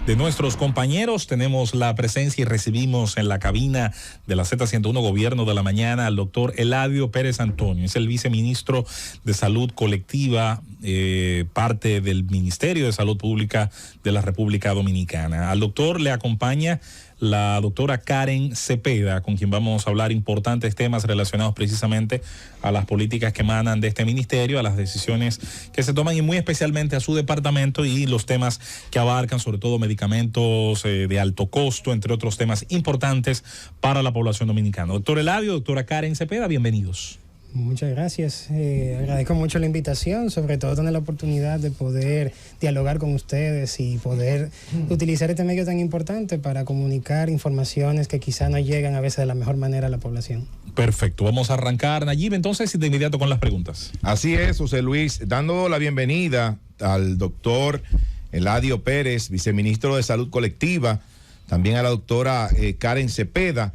de nuestros compañeros. Tenemos la presencia y recibimos en la cabina de la Z101 Gobierno de la Mañana al doctor Eladio Pérez Antonio. Es el viceministro de Salud Colectiva, parte del Ministerio de Salud Pública de la República Dominicana. Al doctor le acompaña la doctora Karen Cepeda, con quien vamos a hablar importantes temas relacionados precisamente a las políticas que emanan de este ministerio, a las decisiones que se toman y muy especialmente a su departamento y los temas que abarcan sobre todo medicamentos de alto costo, entre otros temas importantes para la población dominicana. Doctor Eladio, doctora Karen Cepeda, bienvenidos. Muchas gracias. Agradezco mucho la invitación, sobre todo tener la oportunidad de poder dialogar con ustedes y poder utilizar este medio tan importante para comunicar informaciones que quizá no llegan a veces de la mejor manera a la población. Perfecto. Vamos a arrancar, Nayib, entonces, de inmediato con las preguntas. Así es, José Luis, dando la bienvenida al doctor Eladio Pérez, viceministro de Salud Colectiva, también a la doctora Karen Cepeda,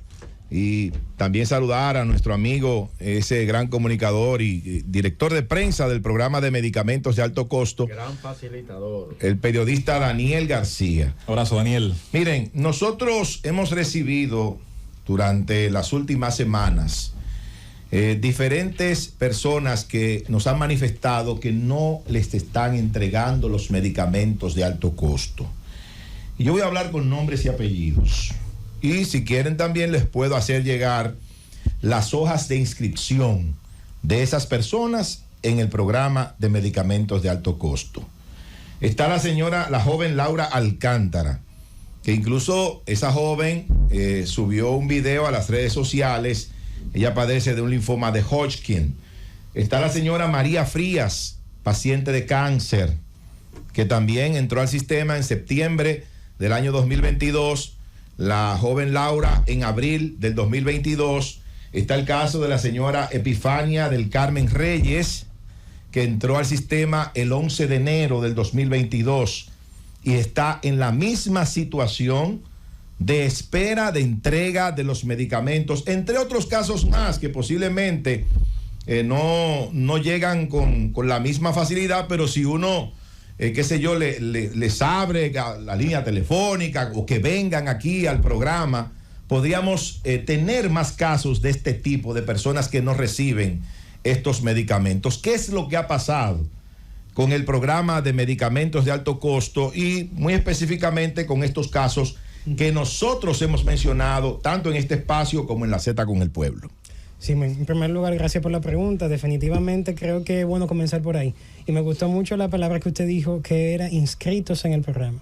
y también saludar a nuestro amigo, ese gran comunicador y director de prensa del programa de medicamentos de alto costo, gran facilitador, el periodista Daniel García. Abrazo, Daniel. Miren, nosotros hemos recibido durante las últimas semanas diferentes personas que nos han manifestado que no les están entregando los medicamentos de alto costo. Y yo voy a hablar con nombres y apellidos. Y si quieren también les puedo hacer llegar las hojas de inscripción de esas personas en el programa de medicamentos de alto costo. Está la joven Laura Alcántara, que incluso esa joven subió un video a las redes sociales. Ella padece de un linfoma de Hodgkin. Está la señora María Frías, paciente de cáncer, que también entró al sistema en septiembre del año 2022. La joven Laura en abril del 2022. Está el caso de la señora Epifania del Carmen Reyes, que entró al sistema el 11 de enero del 2022 y está en la misma situación de espera de entrega de los medicamentos, entre otros casos más que posiblemente no llegan con la misma facilidad, pero si uno les abre la línea telefónica o que vengan aquí al programa, podríamos tener más casos de este tipo de personas que no reciben estos medicamentos. ¿Qué es lo que ha pasado con el programa de medicamentos de alto costo y muy específicamente con estos casos que nosotros hemos mencionado tanto en este espacio como en la Z con el Pueblo? Sí, en primer lugar, gracias por la pregunta. Definitivamente creo que es bueno comenzar por ahí. Y me gustó mucho la palabra que usted dijo, que era inscritos en el programa.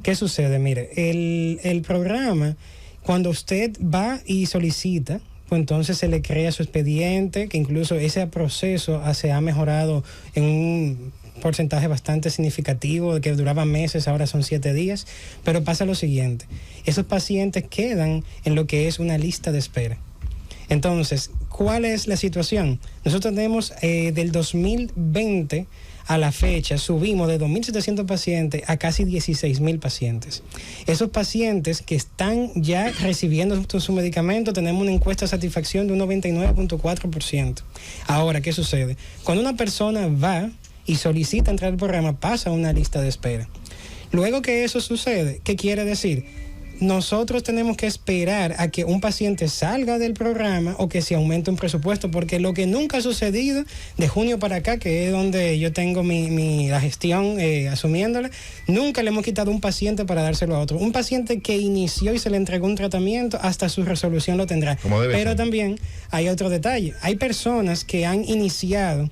¿Qué sucede? Mire, el programa, cuando usted va y solicita, pues entonces se le crea su expediente, que incluso ese proceso se ha mejorado en un porcentaje bastante significativo, de que duraba meses, ahora son 7 días. Pero pasa lo siguiente, esos pacientes quedan en lo que es una lista de espera. Entonces, ¿cuál es la situación? Nosotros tenemos del 2020 a la fecha, subimos de 2.700 pacientes a casi 16.000 pacientes. Esos pacientes que están ya recibiendo su medicamento, tenemos una encuesta de satisfacción de un 99.4%. Ahora, ¿qué sucede? Cuando una persona va y solicita entrar al programa, pasa a una lista de espera. Luego que eso sucede, ¿qué quiere decir? Nosotros tenemos que esperar a que un paciente salga del programa o que se aumente un presupuesto, porque lo que nunca ha sucedido de junio para acá, que es donde yo tengo la gestión asumiéndola, nunca le hemos quitado un paciente para dárselo a otro. Un paciente que inició y se le entregó un tratamiento, hasta su resolución lo tendrá. Pero también hay otro detalle. Hay personas que han iniciado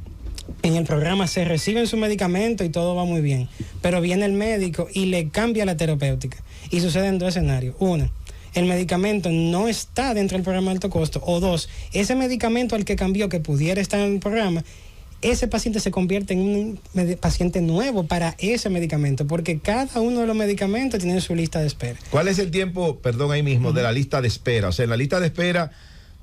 en el programa, se reciben su medicamento y todo va muy bien, pero viene el médico y le cambia la terapéutica. Y suceden dos escenarios. Uno, el medicamento no está dentro del programa de alto costo. O dos, ese medicamento al que cambió, que pudiera estar en el programa, ese paciente se convierte en un paciente nuevo para ese medicamento, porque cada uno de los medicamentos tiene su lista de espera. ¿Cuál es el tiempo, ahí mismo, de la lista de espera? O sea, en la lista de espera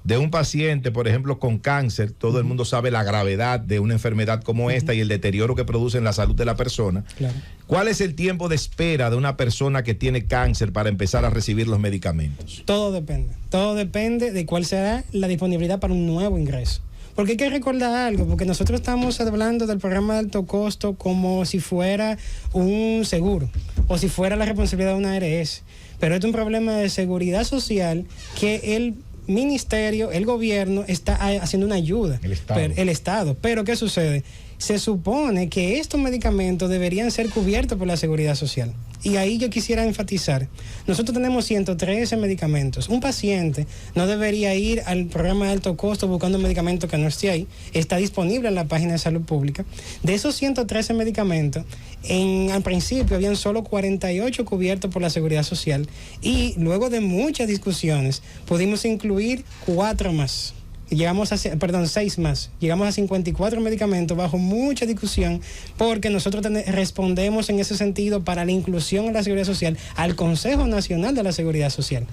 de un paciente, por ejemplo, con cáncer, todo el mundo sabe la gravedad de una enfermedad como esta y el deterioro que produce en la salud de la persona. Claro. ¿Cuál es el tiempo de espera de una persona que tiene cáncer para empezar a recibir los medicamentos? Todo depende de cuál será la disponibilidad para un nuevo ingreso. Porque hay que recordar algo, porque nosotros estamos hablando del programa de alto costo como si fuera un seguro. o si fuera la responsabilidad de una ARS. Pero es un problema de seguridad social que el ministerio, el gobierno está haciendo una ayuda. El Estado. Pero ¿qué sucede? Se supone que estos medicamentos deberían ser cubiertos por la seguridad social. Y ahí yo quisiera enfatizar, nosotros tenemos 113 medicamentos. Un paciente no debería ir al programa de alto costo buscando un medicamento que no esté ahí. Está disponible en la página de salud pública. De esos 113 medicamentos, al principio habían solo 48 cubiertos por la seguridad social y luego de muchas discusiones pudimos incluir 4 más. Llegamos a 6 más, llegamos a 54 medicamentos bajo mucha discusión porque nosotros respondemos en ese sentido para la inclusión en la seguridad social al Consejo Nacional de la Seguridad Social.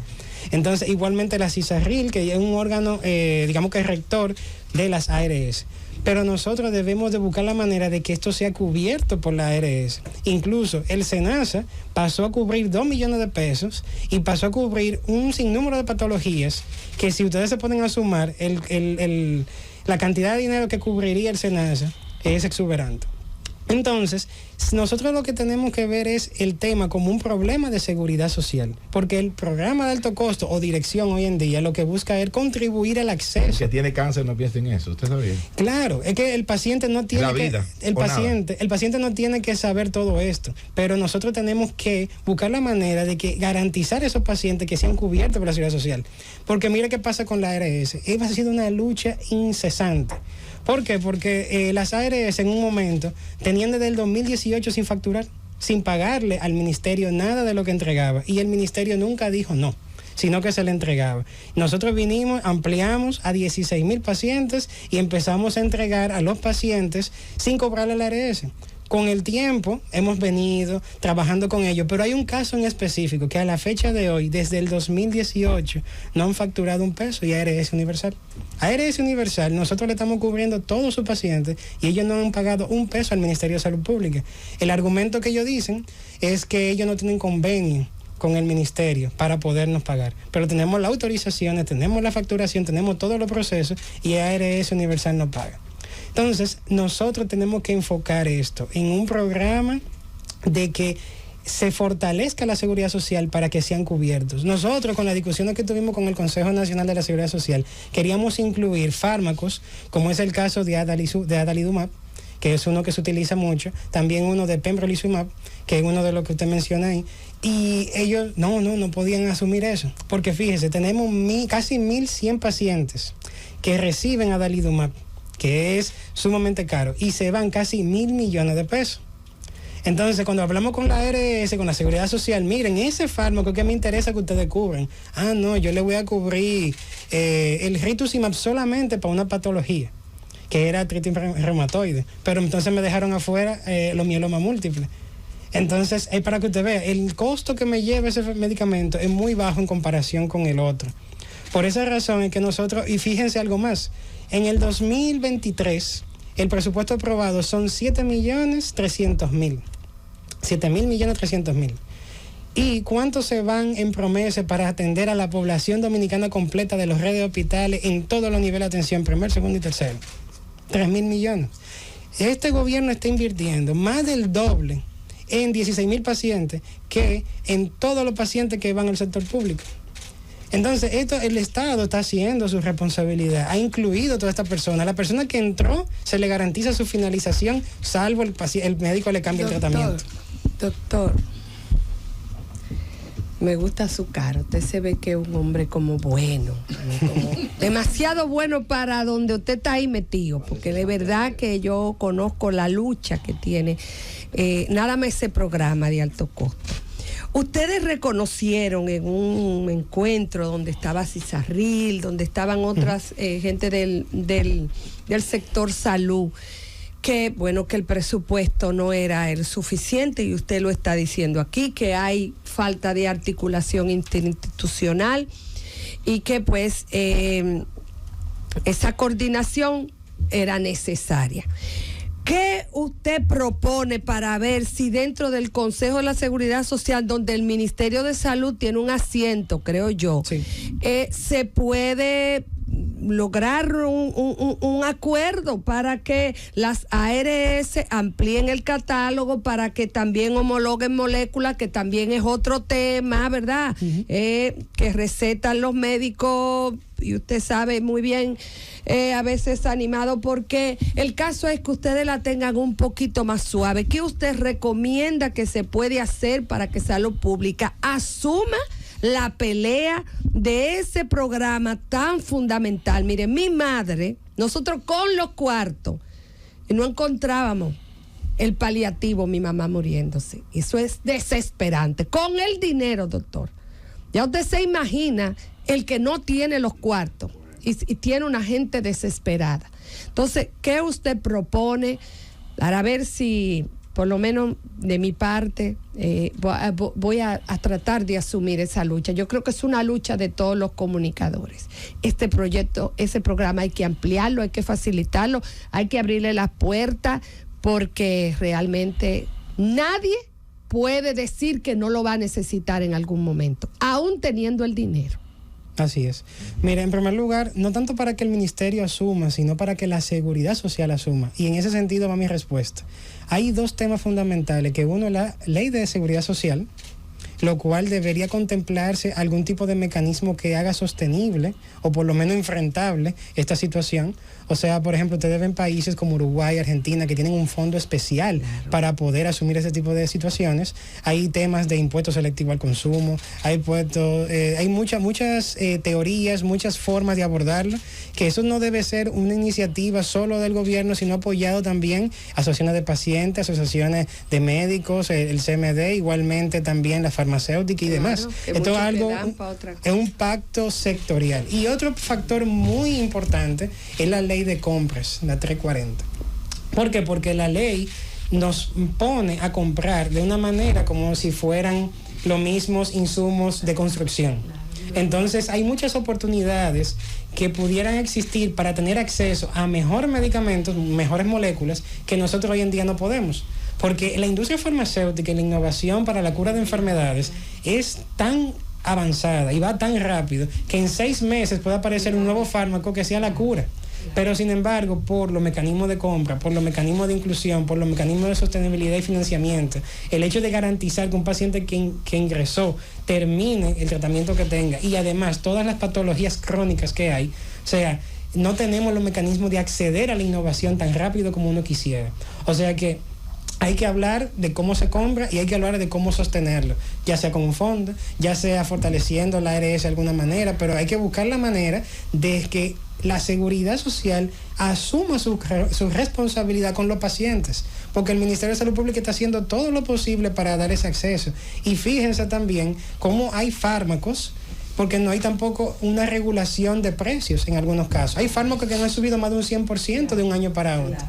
Entonces, igualmente la CISARRIL, que es un órgano, digamos que es rector de las ARS. Pero nosotros debemos de buscar la manera de que esto sea cubierto por la ARS. Incluso el SENASA pasó a cubrir 2 millones de pesos y pasó a cubrir un sinnúmero de patologías que si ustedes se ponen a sumar, la cantidad de dinero que cubriría el SENASA es exuberante. Entonces, nosotros lo que tenemos que ver es el tema como un problema de seguridad social, porque el programa de alto costo o dirección hoy en día lo que busca es contribuir al acceso. El que tiene cáncer no piensa en eso, ¿usted sabía? Claro, es que el paciente no tiene el paciente no tiene que saber todo esto, pero nosotros tenemos que buscar la manera de que garantizar a esos pacientes que sean cubiertos por la seguridad social, porque mira qué pasa con la ARS, ha sido una lucha incesante. ¿Por qué? Porque las ARS en un momento tenían desde el 2018 sin facturar, sin pagarle al ministerio nada de lo que entregaba. Y el ministerio nunca dijo no, sino que se le entregaba. Nosotros vinimos, ampliamos a 16,000 pacientes y empezamos a entregar a los pacientes sin cobrarle a la ARS. Con el tiempo hemos venido trabajando con ellos, pero hay un caso en específico que a la fecha de hoy, desde el 2018, no han facturado un peso y ARS Universal. ARS Universal, nosotros le estamos cubriendo todos sus pacientes y ellos no han pagado un peso al Ministerio de Salud Pública. El argumento que ellos dicen es que ellos no tienen convenio con el ministerio para podernos pagar. Pero tenemos las autorizaciones, tenemos la facturación, tenemos todos los procesos y ARS Universal no paga. Entonces, nosotros tenemos que enfocar esto en un programa de que se fortalezca la seguridad social para que sean cubiertos. Nosotros, con las discusiones que tuvimos con el Consejo Nacional de la Seguridad Social, queríamos incluir fármacos, como es el caso de adalimumab, que es uno que se utiliza mucho, también uno de pembrolizumab, que es uno de los que usted menciona ahí, y ellos no podían asumir eso, porque fíjese, tenemos casi 1,100 pacientes que reciben adalimumab, que es sumamente caro, y se van casi 1,000 millones de pesos. Entonces, cuando hablamos con la ARS, con la Seguridad Social, miren, ese fármaco que me interesa que ustedes cubran. No, yo le voy a cubrir el rituximab solamente para una patología, que era artritis reumatoide, pero entonces me dejaron afuera los mielomas múltiples. Entonces, es para que usted vea, el costo que me lleva ese medicamento es muy bajo en comparación con el otro. Por esa razón es que nosotros, y fíjense algo más, en el 2023, el presupuesto aprobado son 7.300.000. 7.300.000. ¿Y cuántos se van en promesa para atender a la población dominicana completa de los redes de hospitales en todos los niveles de atención, primer, segundo y tercero? 3.000 millones. Este gobierno está invirtiendo más del doble en 16,000 pacientes que en todos los pacientes que van al sector público. Entonces, el Estado está haciendo su responsabilidad, ha incluido a toda esta persona. La persona que entró, se le garantiza su finalización, salvo el médico le cambia el tratamiento. Doctor, me gusta su cara. Usted se ve que es un hombre como bueno, como demasiado bueno para donde usted está ahí metido, porque de verdad que yo conozco la lucha que tiene nada más ese programa de alto costo. Ustedes reconocieron en un encuentro donde estaba CISARRIL, donde estaban otras gente del sector salud, que bueno, que el presupuesto no era el suficiente, y usted lo está diciendo aquí, que hay falta de articulación interinstitucional y que pues esa coordinación era necesaria. ¿Qué usted propone para ver si dentro del Consejo de la Seguridad Social, donde el Ministerio de Salud tiene un asiento, creo yo, sí, se puede lograr un acuerdo para que las ARS amplíen el catálogo, para que también homologuen moléculas, que también es otro tema, ¿verdad? Que recetan los médicos, y usted sabe muy bien, a veces animado, porque el caso es que ustedes la tengan un poquito más suave. ¿Qué usted recomienda que se puede hacer para que Salud Pública asuma la pelea de ese programa tan fundamental? Mire, mi madre, nosotros con los cuartos, y no encontrábamos el paliativo, mi mamá muriéndose. Eso es desesperante. Con el dinero, doctor. Ya usted se imagina el que no tiene los cuartos y tiene una gente desesperada. Entonces, ¿qué usted propone para ver si, por lo menos de mi parte, voy a tratar de asumir esa lucha? Yo creo que es una lucha de todos los comunicadores. Este proyecto, ese programa hay que ampliarlo, hay que facilitarlo, hay que abrirle las puertas, porque realmente nadie puede decir que no lo va a necesitar en algún momento, aún teniendo el dinero. Así es. Mira, en primer lugar, no tanto para que el ministerio asuma, sino para que la seguridad social asuma. Y en ese sentido va mi respuesta. Hay dos temas fundamentales, que uno es la ley de seguridad social, lo cual debería contemplarse algún tipo de mecanismo que haga sostenible o por lo menos enfrentable esta situación. O sea, por ejemplo, ustedes ven países como Uruguay, Argentina, que tienen un fondo especial para poder asumir ese tipo de situaciones. Hay temas de impuesto selectivo al consumo, hay muchas teorías, muchas formas de abordarlo, que eso no debe ser una iniciativa solo del gobierno, sino apoyado también asociaciones de pacientes, asociaciones de médicos, el CMD, igualmente también la farmacéutica y demás. Esto es un pacto sectorial. Y otro factor muy importante es la ley de compras, la 340. ¿Por qué? Porque la ley nos pone a comprar de una manera como si fueran los mismos insumos de construcción. Entonces hay muchas oportunidades que pudieran existir para tener acceso a mejores medicamentos, mejores moléculas, que nosotros hoy en día no podemos. Porque la industria farmacéutica y la innovación para la cura de enfermedades es tan avanzada y va tan rápido que en 6 meses puede aparecer un nuevo fármaco que sea la cura. Pero sin embargo, por los mecanismos de compra, por los mecanismos de inclusión, por los mecanismos de sostenibilidad y financiamiento, el hecho de garantizar que un paciente que ingresó termine el tratamiento que tenga, y además todas las patologías crónicas que hay, o sea, no tenemos los mecanismos de acceder a la innovación tan rápido como uno quisiera. O sea que hay que hablar de cómo se compra y hay que hablar de cómo sostenerlo, ya sea con un fondo, ya sea fortaleciendo la ARS de alguna manera, pero hay que buscar la manera de que la seguridad social asuma su responsabilidad con los pacientes, porque el Ministerio de Salud Pública está haciendo todo lo posible para dar ese acceso. Y fíjense también cómo hay fármacos, porque no hay tampoco una regulación de precios en algunos casos. Hay fármacos que no han subido más de un 100% de un año para otro.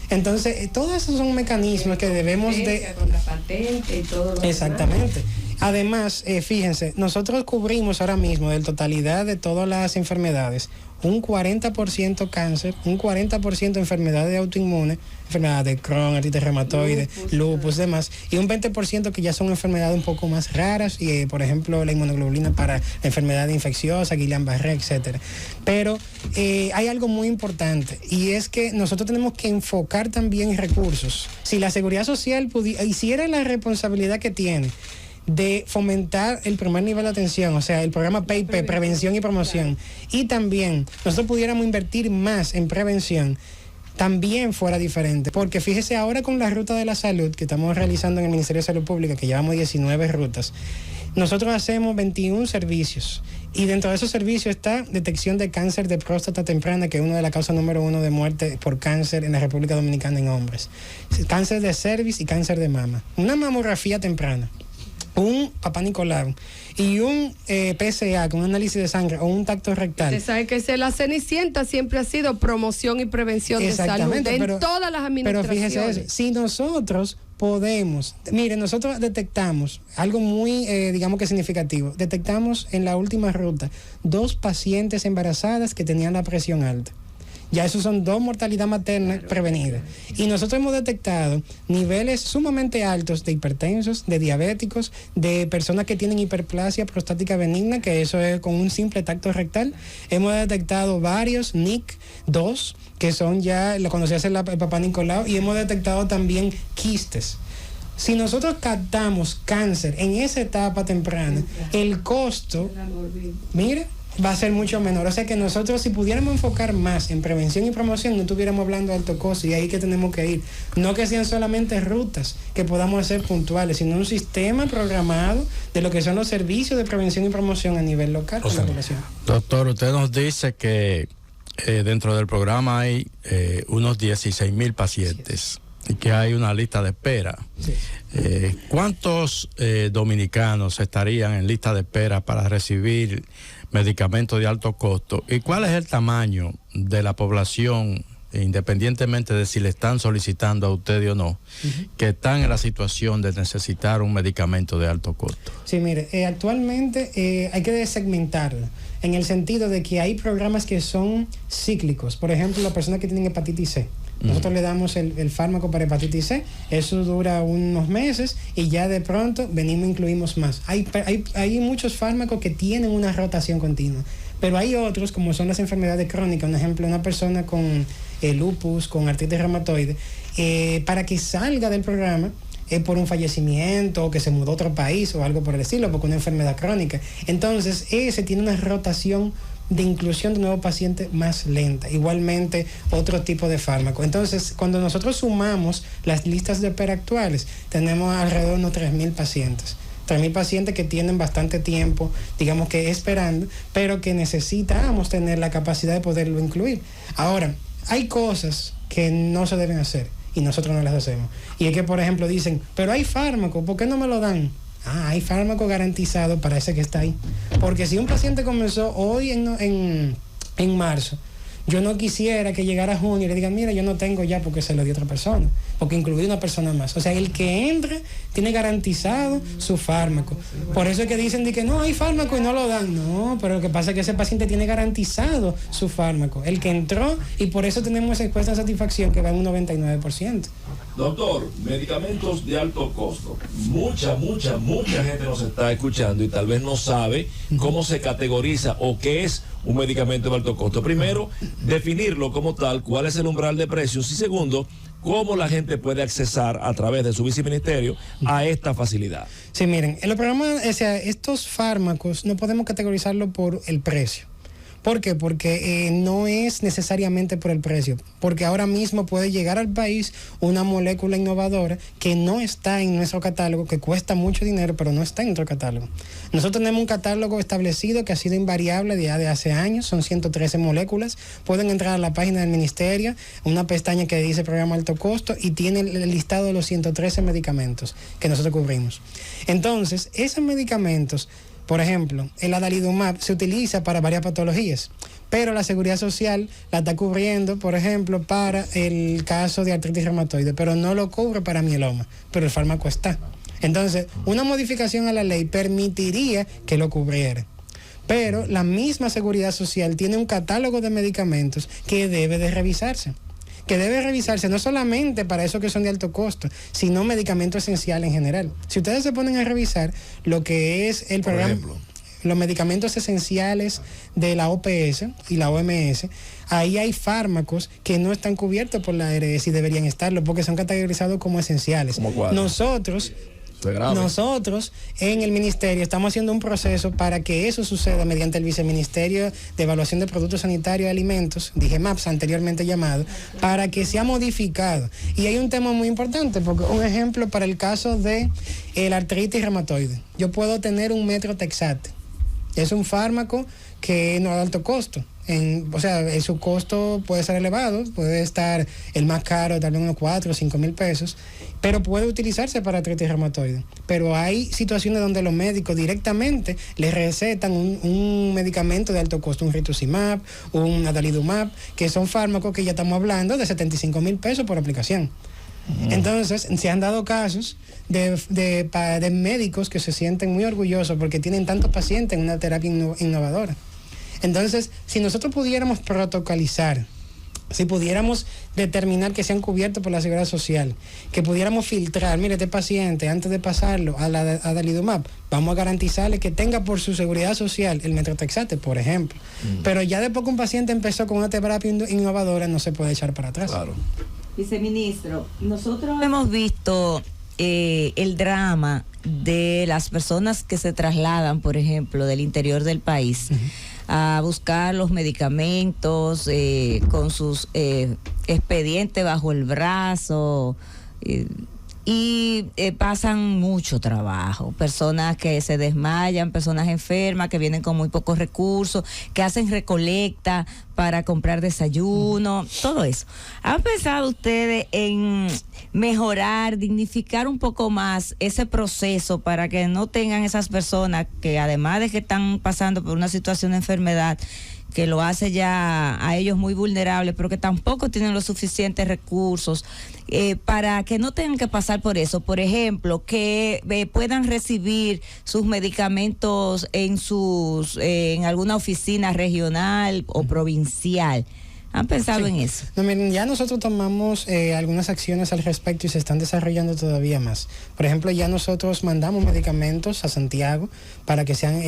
Entonces, todos esos son mecanismos que debemos de... Con la patente y todo lo Exactamente. Además, fíjense, nosotros cubrimos ahora mismo de la totalidad de todas las enfermedades, un 40% cáncer, un 40% enfermedades autoinmunes, enfermedades de Crohn, artritis reumatoide, lupus, demás, y un 20% que ya son enfermedades un poco más raras, y por ejemplo la inmunoglobulina para la enfermedad infecciosa, Guillain-Barré, etcétera. Pero hay algo muy importante, y es que nosotros tenemos que enfocar también recursos. Si la seguridad social hiciera la responsabilidad que tiene de fomentar el primer nivel de atención, o sea, el programa PIP, prevención y promoción, y también nosotros pudiéramos invertir más en prevención, también fuera diferente. Porque fíjese, ahora con la ruta de la salud que estamos realizando en el Ministerio de Salud Pública, que llevamos 19 rutas, nosotros hacemos 21 servicios, y dentro de esos servicios está detección de cáncer de próstata temprana, que es una de las causas número 1 de muerte por cáncer en la República Dominicana en hombres, cáncer de cervix y cáncer de mama, una mamografía temprana, un Papá Nicolau y un PSA con un análisis de sangre o un tacto rectal. Usted sabe que la Cenicienta siempre ha sido promoción y prevención de salud en todas las administraciones. Pero fíjese eso, si nosotros podemos, mire, nosotros detectamos algo muy, digamos que significativo, detectamos en la última ruta 2 pacientes embarazadas que tenían la presión alta. Ya esos son 2 mortalidad materna prevenida. Y nosotros hemos detectado niveles sumamente altos de hipertensos, de diabéticos, de personas que tienen hiperplasia prostática benigna, que eso es con un simple tacto rectal. Hemos detectado varios NIC2, que son ya cuando se hace el Papá Nicolau, y hemos detectado también quistes. Si nosotros captamos cáncer en esa etapa temprana, el costo, mire, va a ser mucho menor. O sea que nosotros, si pudiéramos enfocar más en prevención y promoción, no estuviéramos hablando de alto costo, y ahí que tenemos que ir. No que sean solamente rutas que podamos hacer puntuales, sino un sistema programado de lo que son los servicios de prevención y promoción a nivel local de la población. Doctor, usted nos dice que dentro del programa hay unos 16,000 pacientes y que hay una lista de espera. Sí. ¿Cuántos dominicanos estarían en lista de espera para recibir medicamentos de alto costo? ¿Y cuál es el tamaño de la población, independientemente de si le están solicitando a usted o no, que están en la situación de necesitar un medicamento de alto costo? Sí, mire, actualmente hay que segmentarlo en el sentido de que hay programas que son cíclicos. Por ejemplo, las personas que tienen hepatitis C. Nosotros le damos el fármaco para hepatitis C, eso dura unos meses y ya de pronto venimos e incluimos más. Hay muchos fármacos que tienen una rotación continua, pero hay otros, como son las enfermedades crónicas, un ejemplo, una persona con lupus, con artritis reumatoide, para que salga del programa por un fallecimiento o que se mudó a otro país o algo por el estilo, porque una enfermedad crónica. Entonces, ese tiene una rotación de inclusión de nuevos pacientes más lenta. Igualmente, otro tipo de fármaco. Entonces, cuando nosotros sumamos las listas de espera actuales, tenemos alrededor de unos 3,000 pacientes. 3,000 pacientes que tienen bastante tiempo, digamos que esperando, pero que necesitamos tener la capacidad de poderlo incluir. Ahora, hay cosas que no se deben hacer y nosotros no las hacemos. Y es que, por ejemplo, dicen, pero hay fármaco, ¿por qué no me lo dan? Hay fármaco garantizado para ese que está ahí. Porque si un paciente comenzó hoy en marzo, yo no quisiera que llegara junio y le digan, mira, yo no tengo ya porque se lo dio otra persona, porque incluí una persona más. O sea, el que entre tiene garantizado su fármaco. Por eso es que dicen de que no hay fármaco y no lo dan. No, pero lo que pasa es que ese paciente tiene garantizado su fármaco. El que entró, y por eso tenemos esa encuesta de satisfacción que va en un 99%. Doctor, medicamentos de alto costo. Mucha gente nos está escuchando y tal vez no sabe cómo se categoriza o qué es un medicamento de alto costo. Primero, definirlo como tal, cuál es el umbral de precios, y segundo, cómo la gente puede accesar a través de su viceministerio a esta facilidad. Sí, miren, en los programas, o sea, estos fármacos no podemos categorizarlo por el precio. ¿Por qué? Porque no es necesariamente por el precio, porque ahora mismo puede llegar al país una molécula innovadora que no está en nuestro catálogo, que cuesta mucho dinero, pero no está en nuestro catálogo. Nosotros tenemos un catálogo establecido que ha sido invariable ya de hace años, son 113 moléculas. Pueden entrar a la página del ministerio, una pestaña que dice programa alto costo, y tiene el listado de los 113 medicamentos que nosotros cubrimos. Entonces, esos medicamentos, por ejemplo, el adalimumab se utiliza para varias patologías, pero la Seguridad Social la está cubriendo, por ejemplo, para el caso de artritis reumatoide, pero no lo cubre para mieloma, pero el fármaco está. Entonces, una modificación a la ley permitiría que lo cubriera. Pero la misma Seguridad Social tiene un catálogo de medicamentos que debe de revisarse. Que debe revisarse no solamente para esos que son de alto costo, sino medicamentos esenciales en general. Si ustedes se ponen a revisar lo que es el programa, por ejemplo, los medicamentos esenciales de la OPS y la OMS, ahí hay fármacos que no están cubiertos por la ARS y deberían estarlo porque son categorizados como esenciales. ¿Cómo cuál? Nosotros en el ministerio estamos haciendo un proceso para que eso suceda mediante el Viceministerio de Evaluación de Productos Sanitarios y Alimentos, DIGEMAPS anteriormente llamado, para que sea modificado. Y hay un tema muy importante, porque un ejemplo para el caso de el artritis reumatoide, yo puedo tener un metrotexate, es un fármaco que no es de alto costo. O sea, su costo puede ser elevado, puede estar el más caro, tal vez unos 4 o 5 mil pesos, pero puede utilizarse para artritis reumatoide. Pero hay situaciones donde los médicos directamente les recetan un medicamento de alto costo, un rituximab, un adalimumab, que son fármacos que ya estamos hablando de 75 mil pesos por aplicación. Entonces, se han dado casos de médicos que se sienten muy orgullosos porque tienen tantos pacientes en una terapia innovadora. Entonces, si nosotros pudiéramos protocolizar Si pudiéramos determinar que sean cubiertos por la Seguridad Social, que pudiéramos filtrar, mire, este paciente, antes de pasarlo a Adalimumab, vamos a garantizarle que tenga por su Seguridad Social el Metrotexate, por ejemplo. Pero ya después que un paciente empezó con una terapia innovadora, no se puede echar para atrás. Claro. Viceministro, nosotros hemos visto el drama de las personas que se trasladan, por ejemplo, del interior del país a buscar los medicamentos con sus expedientes bajo el brazo y pasan mucho trabajo, personas que se desmayan, personas enfermas que vienen con muy pocos recursos, que hacen recolecta para comprar desayuno, todo eso. ¿Han pensado ustedes en mejorar, dignificar un poco más ese proceso para que no tengan esas personas que, además de que están pasando por una situación de enfermedad que lo hace ya a ellos muy vulnerables, pero que tampoco tienen los suficientes recursos para que no tengan que pasar por eso? Por ejemplo, que puedan recibir sus medicamentos en alguna oficina regional o provincial. ¿Han pensado en eso? No, miren, ya nosotros tomamos algunas acciones al respecto y se están desarrollando todavía más. Por ejemplo, ya nosotros mandamos medicamentos a Santiago para que sean,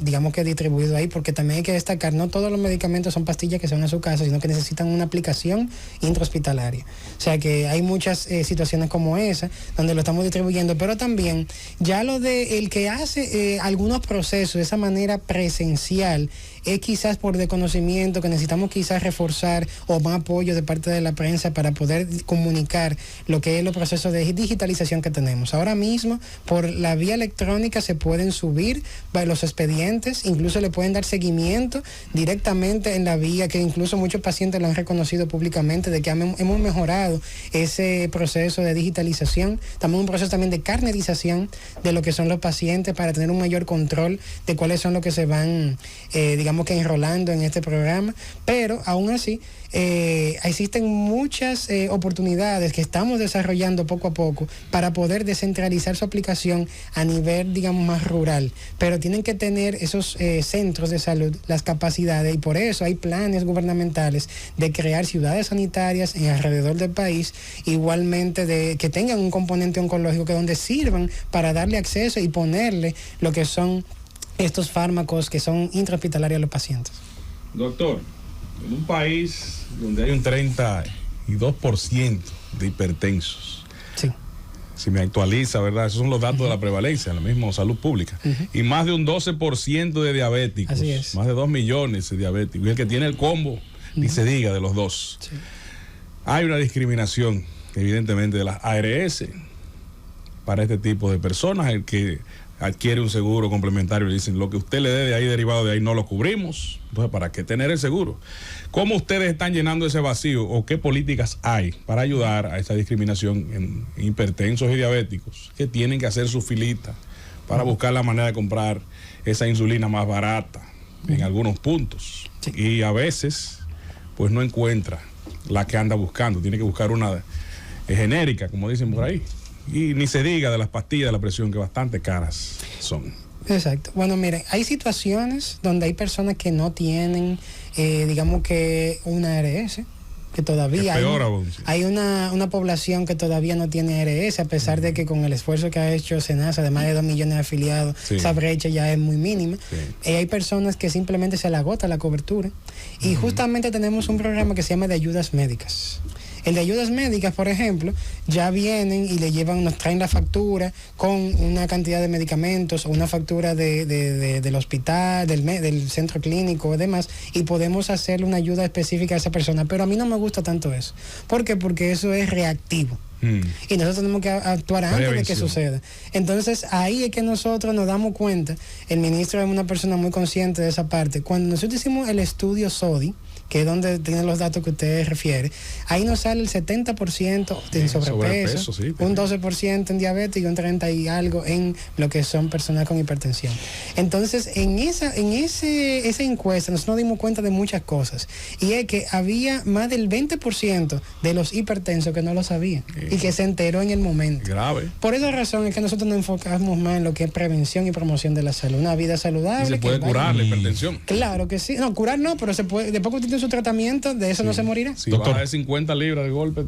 digamos que distribuidos ahí, porque también hay que destacar, no todos los medicamentos son pastillas que se van a su casa, sino que necesitan una aplicación intrahospitalaria. O sea que hay muchas situaciones como esa, donde lo estamos distribuyendo, pero también ya lo de el que hace algunos procesos de esa manera presencial, es quizás por desconocimiento, que necesitamos quizás reforzar o más apoyo de parte de la prensa para poder comunicar lo que es los procesos de digitalización que tenemos. Ahora mismo, por la vía electrónica se pueden subir los expedientes, incluso le pueden dar seguimiento directamente en la vía, que incluso muchos pacientes lo han reconocido públicamente, de que hemos mejorado ese proceso de digitalización. También un proceso también de carnetización de lo que son los pacientes para tener un mayor control de cuáles son los que se van, digamos que enrolando en este programa, pero aún así existen muchas oportunidades que estamos desarrollando poco a poco para poder descentralizar su aplicación a nivel, digamos, más rural, pero tienen que tener esos centros de salud las capacidades, y por eso hay planes gubernamentales de crear ciudades sanitarias en alrededor del país, igualmente de que tengan un componente oncológico, que donde sirvan para darle acceso y ponerle lo que son estos fármacos que son intrahospitalarios a los pacientes. Doctor, en un país donde hay un 32% de hipertensos, sí, si me actualiza, ¿verdad? Esos son los datos de la prevalencia, la misma salud pública, y más de un 12% de diabéticos, así es, más de 2 millones de diabéticos, y el que tiene el combo, ni se diga de los dos. Sí. Hay una discriminación, evidentemente, de las ARS para este tipo de personas, el que adquiere un seguro complementario, le dicen, lo que usted le dé de ahí, derivado de ahí, no lo cubrimos. Entonces, ¿para qué tener el seguro? ¿Cómo ustedes están llenando ese vacío, o qué políticas hay para ayudar a esa discriminación en hipertensos y diabéticos que tienen que hacer su filita para buscar la manera de comprar esa insulina más barata en algunos puntos? Sí. Y a veces pues no encuentra la que anda buscando, tiene que buscar una genérica, como dicen por ahí. Y ni se diga de las pastillas de la presión, que bastante caras son. Exacto. Bueno, miren, hay situaciones donde hay personas que no tienen, digamos que una ARS, que todavía hay una población que todavía no tiene ARS, a pesar de que con el esfuerzo que ha hecho SENASA de más de 2 millones de afiliados, esa brecha ya es muy mínima. Hay personas que simplemente se le agota la cobertura, y justamente tenemos un programa que se llama de ayudas médicas. El de ayudas médicas, por ejemplo, ya vienen y le llevan, nos traen la factura con una cantidad de medicamentos o una factura del hospital, del centro clínico o demás, y podemos hacerle una ayuda específica a esa persona. Pero a mí no me gusta tanto eso. ¿Por qué? Porque eso es reactivo. Y nosotros tenemos que actuar antes de que suceda. Entonces ahí es que nosotros nos damos cuenta. El ministro es una persona muy consciente de esa parte. Cuando nosotros hicimos el estudio SODI, que es donde tiene los datos que usted refiere, ahí nos sale el 70% en sobrepeso, sí, un 12% en diabetes y un 30 y algo en lo que son personas con hipertensión. Entonces, en esa encuesta nosotros nos dimos cuenta de muchas cosas, y es que había más del 20% de los hipertensos que no lo sabían. y que se enteró en el momento. Grave. Por esa razón es que nosotros nos enfocamos más en lo que es prevención y promoción de la salud, una vida saludable. Y se puede curar la hipertensión. Claro que sí. No, curar no, pero se puede, después que usted tiene su tratamiento, de eso no se morirá. Si Doctor, baja de 50 libras de golpe,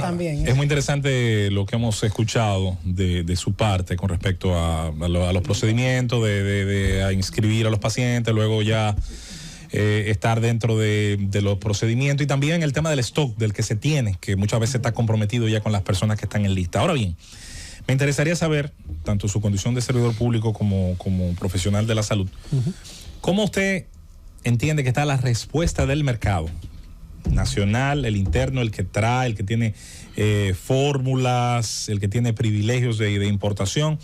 también. Es muy interesante lo que hemos escuchado de su parte con respecto a los procedimientos de inscribir a los pacientes, luego ya estar dentro de los procedimientos, y también el tema del stock del que se tiene, que muchas veces está comprometido ya con las personas que están en lista. Ahora bien, me interesaría saber, tanto su condición de servidor público como profesional de la salud, ¿cómo usted entiende que está la respuesta del mercado nacional, el interno, el que trae, el que tiene fórmulas, el que tiene privilegios de importación,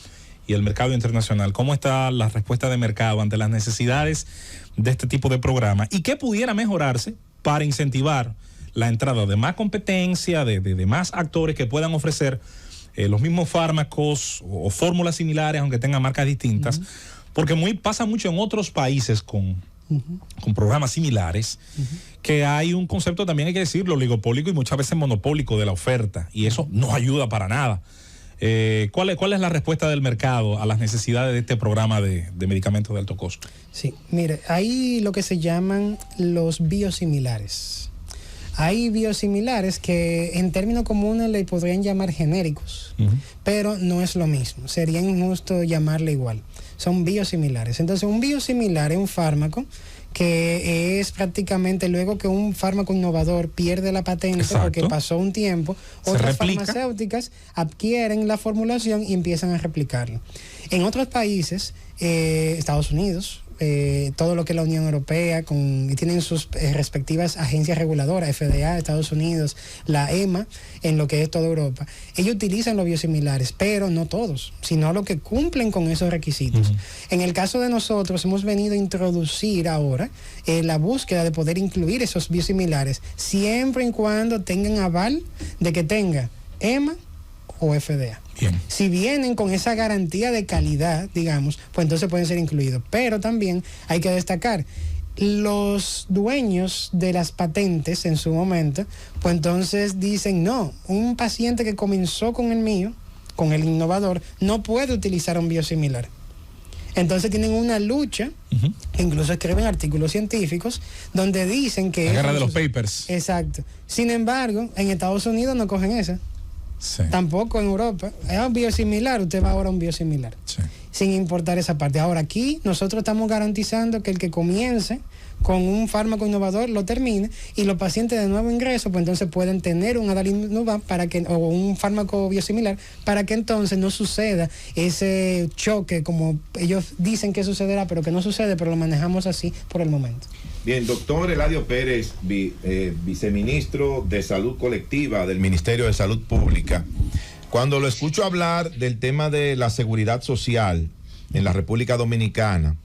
y el mercado internacional? ¿Cómo está la respuesta de mercado ante las necesidades de este tipo de programa? ¿Y qué pudiera mejorarse para incentivar la entrada de más competencia, de más actores que puedan ofrecer los mismos fármacos o fórmulas similares, aunque tengan marcas distintas? Porque pasa mucho en otros países con programas similares, que hay un concepto, también hay que decirlo, oligopólico y muchas veces monopólico de la oferta, y eso no ayuda para nada. ¿Cuál es la respuesta del mercado a las necesidades de este programa de medicamentos de alto costo? Sí, mire, hay lo que se llaman los biosimilares. Hay biosimilares que en términos comunes le podrían llamar genéricos, pero no es lo mismo, sería injusto llamarle igual. Son biosimilares. Entonces, un biosimilar es un fármaco que es prácticamente luego que un fármaco innovador pierde la patente. Exacto. Porque pasó un tiempo, otras farmacéuticas adquieren la formulación y empiezan a replicarlo. En otros países, Estados Unidos, todo lo que es la Unión Europea, y tienen sus respectivas agencias reguladoras, FDA, Estados Unidos, la EMA, en lo que es toda Europa. Ellos utilizan los biosimilares, pero no todos, sino los que cumplen con esos requisitos. En el caso de nosotros, hemos venido a introducir ahora la búsqueda de poder incluir esos biosimilares, siempre y cuando tengan aval de que tenga EMA o FDA. Bien. Si vienen con esa garantía de calidad, digamos, pues entonces pueden ser incluidos. Pero también hay que destacar, los dueños de las patentes en su momento, pues entonces dicen, no, un paciente que comenzó con el mío, con el innovador, no puede utilizar un biosimilar. Entonces tienen una lucha, incluso escriben artículos científicos, donde dicen que... La guerra de los papers. Exacto. Sin embargo, en Estados Unidos no cogen esa. Sí. Tampoco en Europa. Es un biosimilar, usted va ahora a un biosimilar. Sí. Sin importar esa parte. Ahora aquí nosotros estamos garantizando que el que comience con un fármaco innovador lo termine, y los pacientes de nuevo ingreso pues entonces pueden tener un adalimumab o un fármaco biosimilar, para que entonces no suceda ese choque como ellos dicen que sucederá, pero que no sucede, pero lo manejamos así por el momento. Bien, doctor Eladio Pérez, viceministro de Salud Colectiva del Ministerio de Salud Pública. Cuando lo escucho hablar del tema de la seguridad social en la República Dominicana,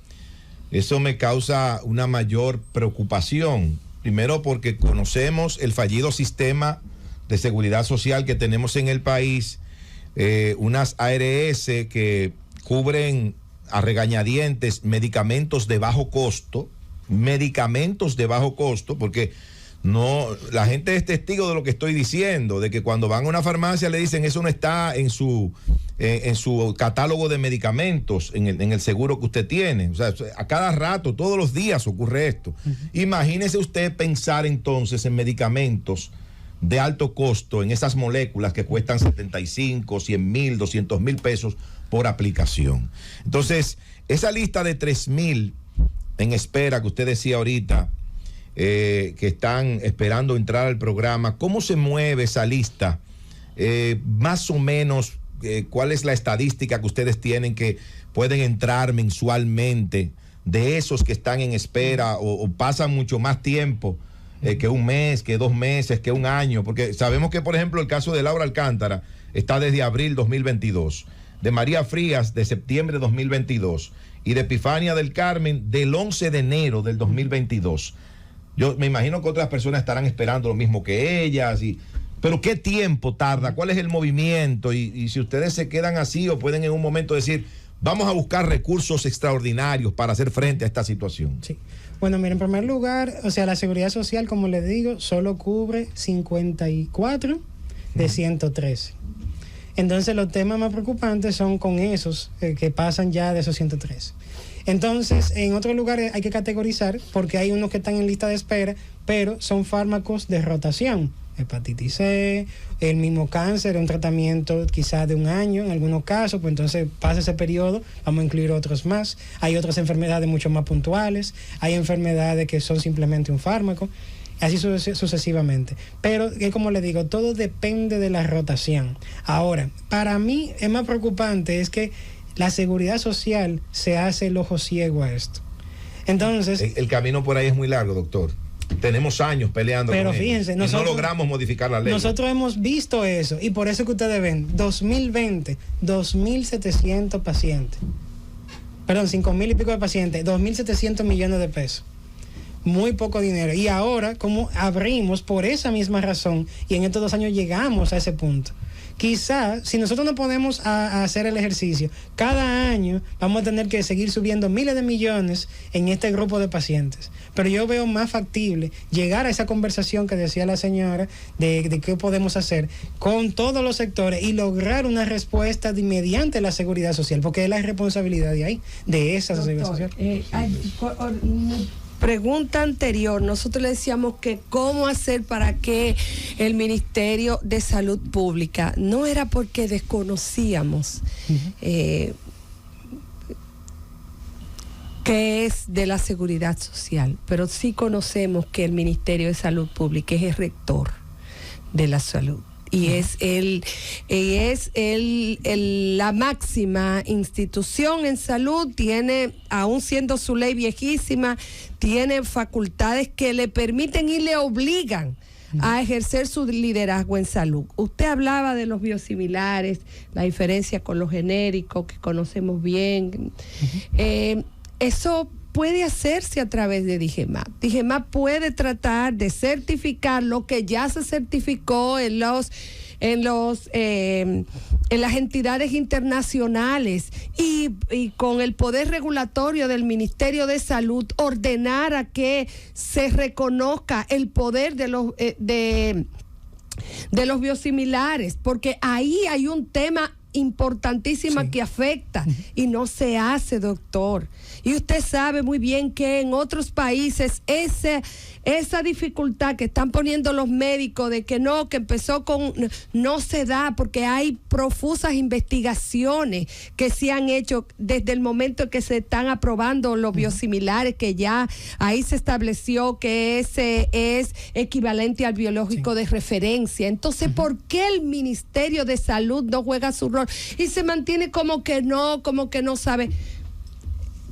eso me causa una mayor preocupación. Primero porque conocemos el fallido sistema de seguridad social que tenemos en el país, unas ARS que cubren a regañadientes medicamentos de bajo costo, porque no, la gente es testigo de lo que estoy diciendo, de que cuando van a una farmacia le dicen eso no está en su catálogo de medicamentos, en el seguro que usted tiene. O sea, a cada rato, todos los días ocurre esto. Imagínese usted pensar entonces en medicamentos de alto costo, en esas moléculas que cuestan 75, 100 mil, 200 mil pesos por aplicación. Entonces, esa lista de 3,000 en espera que usted decía ahorita, que están esperando entrar al programa, ¿cómo se mueve esa lista? Más o menos, ¿cuál es la estadística que ustedes tienen que pueden entrar mensualmente de esos que están en espera o pasan mucho más tiempo que un mes, que 2 meses, que un año? Porque sabemos que, por ejemplo, el caso de Laura Alcántara está desde abril 2022, de María Frías de septiembre 2022 y de Epifania del Carmen del 11 de enero del 2022. Yo me imagino que otras personas estarán esperando lo mismo que ellas, pero ¿qué tiempo tarda? ¿Cuál es el movimiento? Y si ustedes se quedan así o pueden en un momento decir, vamos a buscar recursos extraordinarios para hacer frente a esta situación. Sí. Bueno, mira, en primer lugar, o sea, la seguridad social, como les digo, solo cubre 54 de 113. Entonces los temas más preocupantes son con esos que pasan ya de esos 113. Entonces, en otros lugares hay que categorizar porque hay unos que están en lista de espera, pero son fármacos de rotación. Hepatitis C, el mismo cáncer, un tratamiento quizás de 1 año en algunos casos, pues entonces pasa ese periodo, vamos a incluir otros más. Hay otras enfermedades mucho más puntuales, hay enfermedades que son simplemente un fármaco, así sucesivamente. Pero, como le digo, todo depende de la rotación. Ahora, para mí, es más preocupante es que la seguridad social se hace el ojo ciego a esto. Entonces... El camino por ahí es muy largo, doctor. Tenemos años peleando pero con fíjense, ellos, y no logramos modificar la ley. Nosotros hemos visto eso, y por eso que ustedes ven, 2020, 2.700 pacientes. Perdón, 5.000 y pico de pacientes, 2.700 millones de pesos. Muy poco dinero. Y ahora, como abrimos por esa misma razón, y en estos 2 años llegamos a ese punto. Quizá, si nosotros nos ponemos a hacer el ejercicio, cada año vamos a tener que seguir subiendo miles de millones en este grupo de pacientes. Pero yo veo más factible llegar a esa conversación que decía la señora de qué podemos hacer con todos los sectores y lograr una respuesta mediante la seguridad social, porque es la responsabilidad de ahí, de esa seguridad social. Pregunta anterior, nosotros le decíamos que cómo hacer para que el Ministerio de Salud Pública, no era porque desconocíamos qué es de la seguridad social, pero sí conocemos que el Ministerio de Salud Pública es el rector de la salud. Y es la máxima institución en salud, tiene, aún siendo su ley viejísima, tiene facultades que le permiten y le obligan a ejercer su liderazgo en salud. Usted hablaba de los biosimilares, la diferencia con los genéricos que conocemos bien. Eso puede hacerse a través de DIGEMAP. DIGEMAP puede tratar de certificar lo que ya se certificó en las entidades internacionales y con el poder regulatorio del Ministerio de Salud ordenar a que se reconozca el poder de los biosimilares, porque ahí hay un tema importantísima que afecta y no se hace, doctor. Y usted sabe muy bien que en otros países esa dificultad que están poniendo los médicos de que no, que empezó con, no se da, porque hay profusas investigaciones que se han hecho desde el momento que se están aprobando los biosimilares, que ya ahí se estableció que ese es equivalente al biológico de referencia. Entonces, ¿por qué el Ministerio de Salud no juega su rol y se mantiene como que no sabe?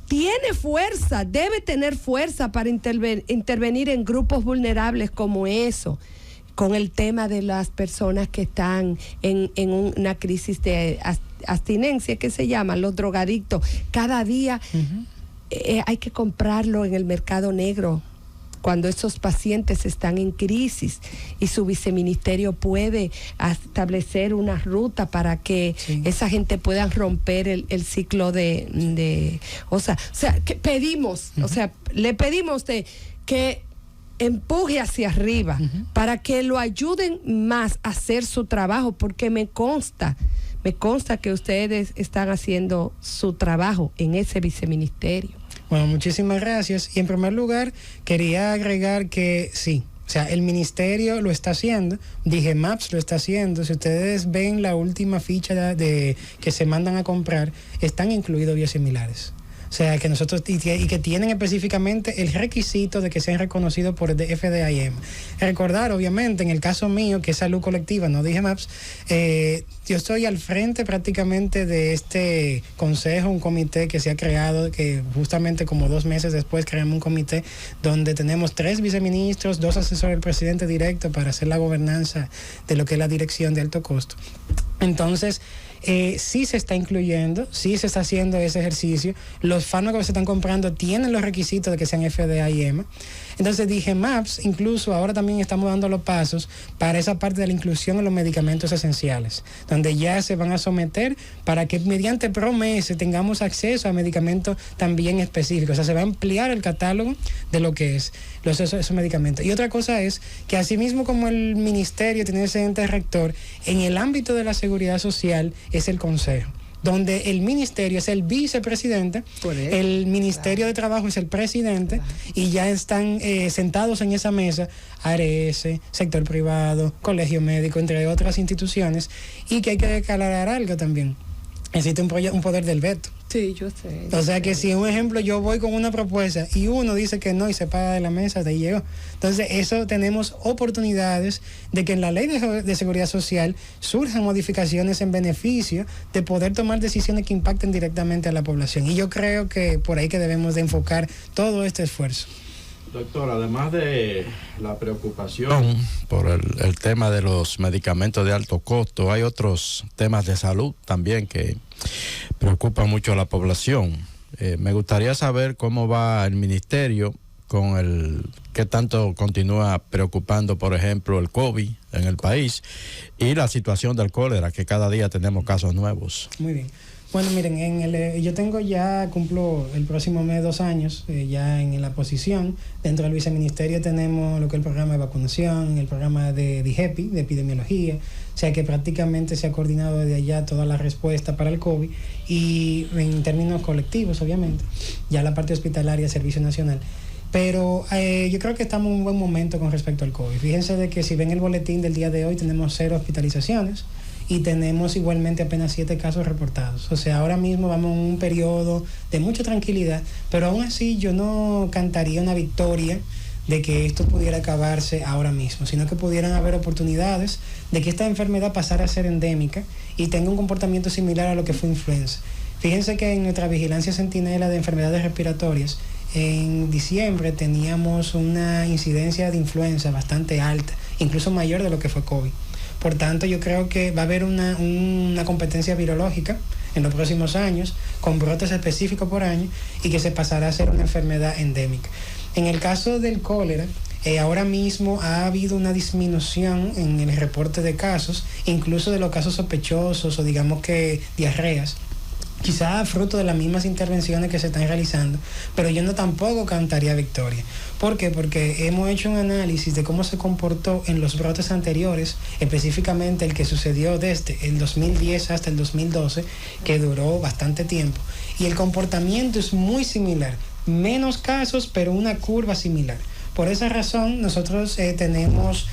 Tiene fuerza, debe tener fuerza para intervenir en grupos vulnerables como eso, con el tema de las personas que están en una crisis de abstinencia, que se llama los drogadictos. Cada día hay que comprarlo en el mercado negro cuando esos pacientes están en crisis, y su viceministerio puede establecer una ruta para que esa gente pueda romper el ciclo o sea, que pedimos, o sea, le pedimos a usted que empuje hacia arriba para que lo ayuden más a hacer su trabajo, porque me consta que ustedes están haciendo su trabajo en ese viceministerio. Bueno, muchísimas gracias. Y en primer lugar, quería agregar que sí, o sea, el ministerio lo está haciendo, DIGEMAPS lo está haciendo. Si ustedes ven la última ficha de que se mandan a comprar, están incluidos biosimilares. O sea, que nosotros, y que tienen específicamente el requisito de que sean reconocidos por el FDIM. Recordar, obviamente, en el caso mío, que es salud colectiva, no DIGEMAPS, yo estoy al frente prácticamente de este consejo, un comité que se ha creado, que justamente como 2 meses después creamos un comité donde tenemos 3 viceministros, 2 asesores del presidente directo para hacer la gobernanza de lo que es la dirección de alto costo. Entonces, sí se está incluyendo, sí se está haciendo ese ejercicio. Los fármacos que se están comprando tienen los requisitos de que sean FDA-IEMA. Entonces, DIGEMAPS, incluso ahora también estamos dando los pasos para esa parte de la inclusión en los medicamentos esenciales, donde ya se van a someter para que mediante promesa tengamos acceso a medicamentos también específicos. O sea, se va a ampliar el catálogo de lo que es esos medicamentos. Y otra cosa es que asimismo como el ministerio tiene ese ente rector, en el ámbito de la seguridad social es el consejo, donde el ministerio es el vicepresidente, el ministerio de trabajo es el presidente, y ya están sentados en esa mesa ARS, sector privado, colegio médico, entre otras instituciones, y que hay que aclarar algo también. Existe un poder del veto. Sí, yo sé. O sea que si, un ejemplo, yo voy con una propuesta y uno dice que no y se para de la mesa, de ahí llegó. Entonces, eso tenemos oportunidades de que en la ley de seguridad social surjan modificaciones en beneficio de poder tomar decisiones que impacten directamente a la población. Y yo creo que por ahí que debemos de enfocar todo este esfuerzo. Doctor, además de la preocupación por el tema de los medicamentos de alto costo, hay otros temas de salud también que preocupan mucho a la población. Me gustaría saber cómo va el ministerio con qué tanto continúa preocupando, por ejemplo, el COVID en el país y la situación del cólera, que cada día tenemos casos nuevos. Muy bien. Bueno, miren, yo cumplo el próximo mes 2 años ya en la posición. Dentro del viceministerio tenemos lo que es el programa de vacunación, el programa de DIGEPI, de epidemiología, o sea que prácticamente se ha coordinado desde allá toda la respuesta para el COVID, y en términos colectivos, obviamente, ya la parte hospitalaria, Servicio Nacional. Pero yo creo que estamos en un buen momento con respecto al COVID. Fíjense de que si ven el boletín del día de hoy, tenemos 0 hospitalizaciones, y tenemos igualmente apenas 7 casos reportados. O sea, ahora mismo vamos en un periodo de mucha tranquilidad, pero aún así yo no cantaría una victoria de que esto pudiera acabarse ahora mismo, sino que pudieran haber oportunidades de que esta enfermedad pasara a ser endémica y tenga un comportamiento similar a lo que fue influenza. Fíjense que en nuestra vigilancia centinela de enfermedades respiratorias, en diciembre teníamos una incidencia de influenza bastante alta, incluso mayor de lo que fue COVID. Por tanto, yo creo que va a haber una competencia virológica en los próximos años, con brotes específicos por año, y que se pasará a ser una enfermedad endémica. En el caso del cólera, ahora mismo ha habido una disminución en el reporte de casos, incluso de los casos sospechosos o digamos que diarreas, quizá fruto de las mismas intervenciones que se están realizando, pero yo no tampoco cantaría victoria. ¿Por qué? Porque hemos hecho un análisis de cómo se comportó en los brotes anteriores, específicamente el que sucedió desde el 2010 hasta el 2012, que duró bastante tiempo, y el comportamiento es muy similar, menos casos, pero una curva similar. Por esa razón, nosotros tenemos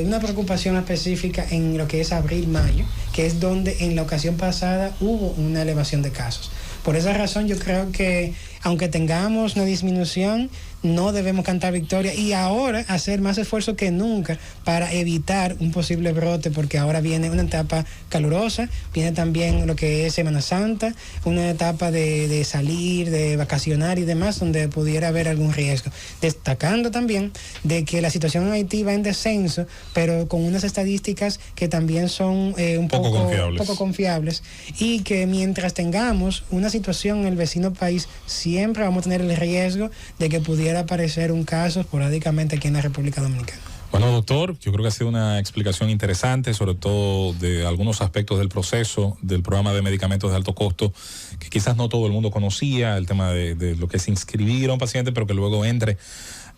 una preocupación específica en lo que es abril-mayo, que es donde en la ocasión pasada hubo una elevación de casos. Por esa razón, yo creo que aunque tengamos una disminución, no debemos cantar victoria, y ahora hacer más esfuerzo que nunca para evitar un posible brote, porque ahora viene una etapa calurosa, viene también lo que es Semana Santa, una etapa de salir, de vacacionar y demás, donde pudiera haber algún riesgo. Destacando también de que la situación en Haití va en descenso, pero con unas estadísticas que también son un poco confiables, y que mientras tengamos una situación en el vecino país, siempre vamos a tener el riesgo de que pudiera aparecer un caso esporádicamente aquí en la República Dominicana. Bueno, doctor, yo creo que ha sido una explicación interesante, sobre todo de algunos aspectos del proceso del programa de medicamentos de alto costo, que quizás no todo el mundo conocía, el tema de lo que es inscribir a un paciente, pero que luego entre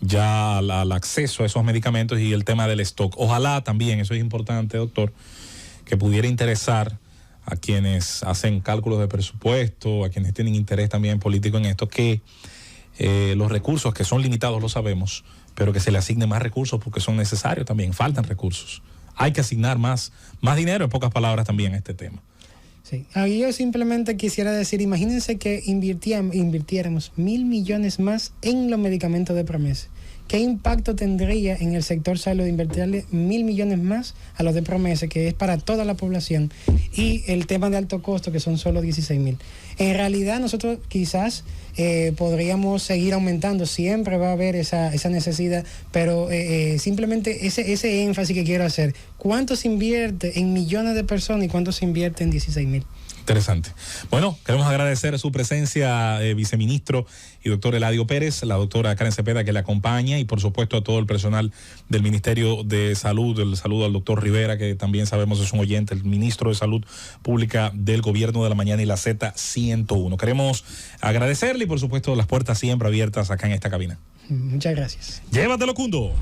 ya al acceso a esos medicamentos, y el tema del stock. Ojalá también, eso es importante, doctor, que pudiera interesar a quienes hacen cálculos de presupuesto, a quienes tienen interés también político en esto, que los recursos, que son limitados, lo sabemos, pero que se le asignen más recursos, porque son necesarios también, faltan recursos. Hay que asignar más dinero, en pocas palabras, también a este tema. Sí. Yo simplemente quisiera decir, imagínense que invirtiéramos 1.000 millones más en los medicamentos de promesa. ¿Qué impacto tendría en el sector salud invertirle 1.000 millones más a los de promesa, que es para toda la población, y el tema de alto costo, que son solo 16.000? En realidad nosotros quizás podríamos seguir aumentando, siempre va a haber esa necesidad, pero simplemente ese énfasis que quiero hacer, ¿cuánto se invierte en millones de personas y cuánto se invierte en 16.000? Interesante. Bueno, queremos agradecer su presencia, viceministro y doctor Eladio Pérez, la doctora Karen Cepeda, que le acompaña. y por supuesto a todo el personal del Ministerio de Salud. El saludo al doctor Rivera, que también sabemos es un oyente, el ministro de Salud Pública del Gobierno de la Mañana y la Z101. Queremos agradecerle y por supuesto las puertas siempre abiertas acá en esta cabina. Muchas gracias. Llévatelo, Cundo.